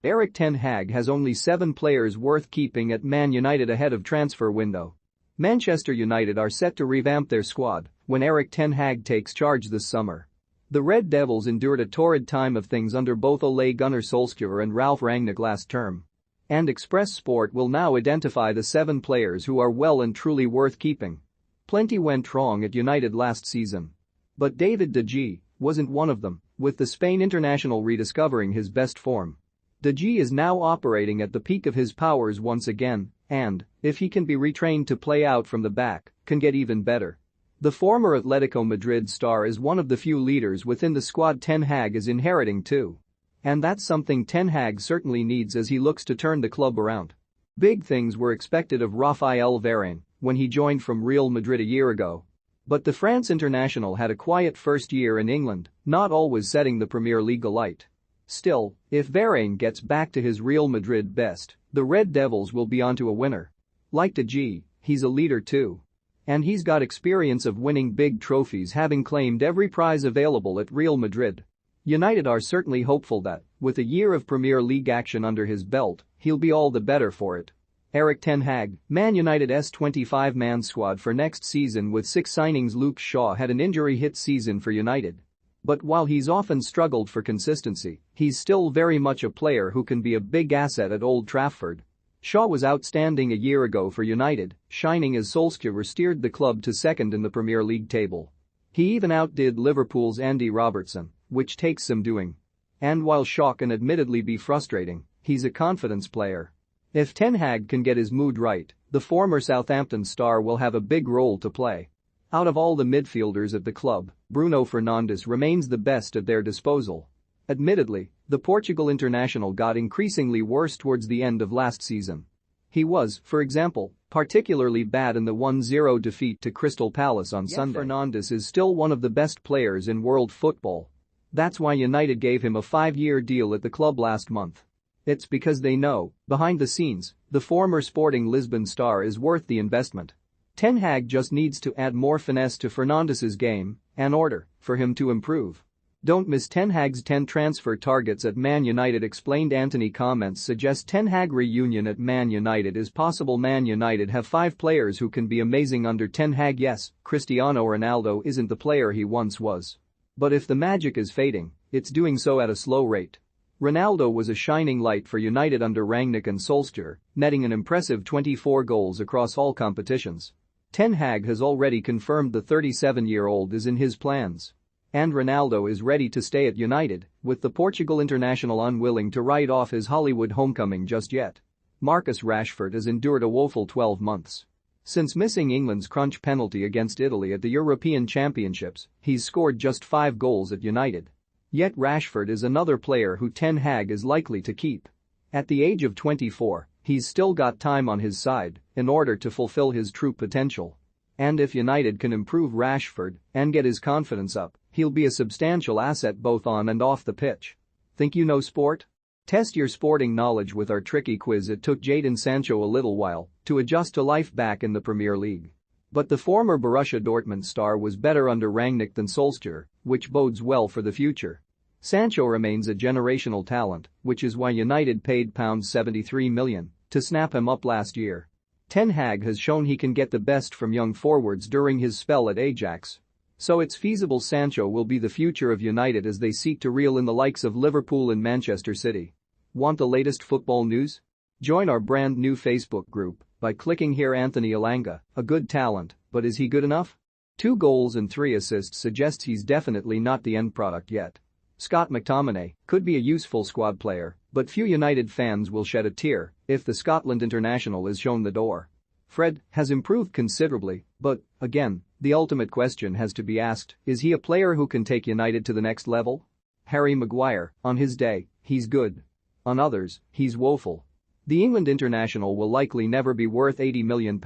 Erik Ten Hag has only 7 players worth keeping at Man United ahead of transfer window. Manchester United are set to revamp their squad when Erik Ten Hag takes charge this summer. The Red Devils endured a torrid time of things under both Ole Gunnar Solskjaer and Ralf Rangnick last term. And Express Sport will now identify the 7 players who are well and truly worth keeping. Plenty went wrong at United last season. But David De Gea wasn't one of them, with the Spain international rediscovering his best form. De Gea is now operating at the peak of his powers once again, and, if he can be retrained to play out from the back, can get even better. The former Atletico Madrid star is one of the few leaders within the squad Ten Hag is inheriting too. And that's something Ten Hag certainly needs as he looks to turn the club around. Big things were expected of Raphael Varane when he joined from Real Madrid a year ago. But the France international had a quiet first year in England, not always setting the Premier League alight. Still, if Varane gets back to his Real Madrid best, the Red Devils will be onto a winner. Like De Gea, he's a leader too. And he's got experience of winning big trophies, having claimed every prize available at Real Madrid. United are certainly hopeful that, with a year of Premier League action under his belt, he'll be all the better for it. Erik Ten Hag, Man United's 25-man squad for next season with 6 signings. Luke Shaw had an injury-hit season for United. But while he's often struggled for consistency, he's still very much a player who can be a big asset at Old Trafford. Shaw was outstanding a year ago for United, shining as Solskjaer steered the club to second in the Premier League table. He even outdid Liverpool's Andy Robertson, which takes some doing. And while Shaw can admittedly be frustrating, he's a confidence player. If Ten Hag can get his mood right, the former Southampton star will have a big role to play. Out of all the midfielders at the club, Bruno Fernandes remains the best at their disposal. Admittedly, the Portugal international got increasingly worse towards the end of last season. He was, for example, particularly bad in the 1-0 defeat to Crystal Palace on Sunday. Fernandes is still one of the best players in world football. That's why United gave him a 5-year deal at the club last month. It's because they know, behind the scenes, the former Sporting Lisbon star is worth the investment. Ten Hag just needs to add more finesse to Fernandes's game, in order for him to improve. Don't miss Ten Hag's 10 transfer targets at Man United explained. Anthony comments suggest Ten Hag reunion at Man United is possible. Man United have 5 players who can be amazing under Ten Hag. Yes, Cristiano Ronaldo isn't the player he once was. But if the magic is fading, it's doing so at a slow rate. Ronaldo was a shining light for United under Rangnick and Solskjaer, netting an impressive 24 goals across all competitions. Ten Hag has already confirmed the 37-year-old is in his plans. And Ronaldo is ready to stay at United, with the Portugal international unwilling to write off his Hollywood homecoming just yet. Marcus Rashford has endured a woeful 12 months. Since missing England's crunch penalty against Italy at the European Championships, he's scored just 5 goals at United. Yet Rashford is another player who Ten Hag is likely to keep. At the age of 24, he's still got time on his side in order to fulfill his true potential. And if United can improve Rashford and get his confidence up, he'll be a substantial asset both on and off the pitch. Think you know sport? Test your sporting knowledge with our tricky quiz. It took Jadon Sancho a little while to adjust to life back in the Premier League. But the former Borussia Dortmund star was better under Rangnick than Solskjaer, which bodes well for the future. Sancho remains a generational talent, which is why United paid £73 million to snap him up last year. Ten Hag has shown he can get the best from young forwards during his spell at Ajax. So it's feasible Sancho will be the future of United as they seek to reel in the likes of Liverpool and Manchester City. Want the latest football news? Join our brand new Facebook group by clicking here. Anthony Elanga, a good talent, but is he good enough? 2 goals and 3 assists suggests he's definitely not the end product yet. Scott McTominay could be a useful squad player, but few United fans will shed a tear if the Scotland international is shown the door. Fred has improved considerably, but, again, the ultimate question has to be asked, is he a player who can take United to the next level? Harry Maguire, on his day, he's good. On others, he's woeful. The England international will likely never be worth £80 million,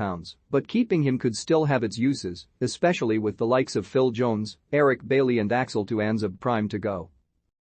but keeping him could still have its uses, especially with the likes of Phil Jones, Eric Bailly and Axel Tuanzebe primed to go.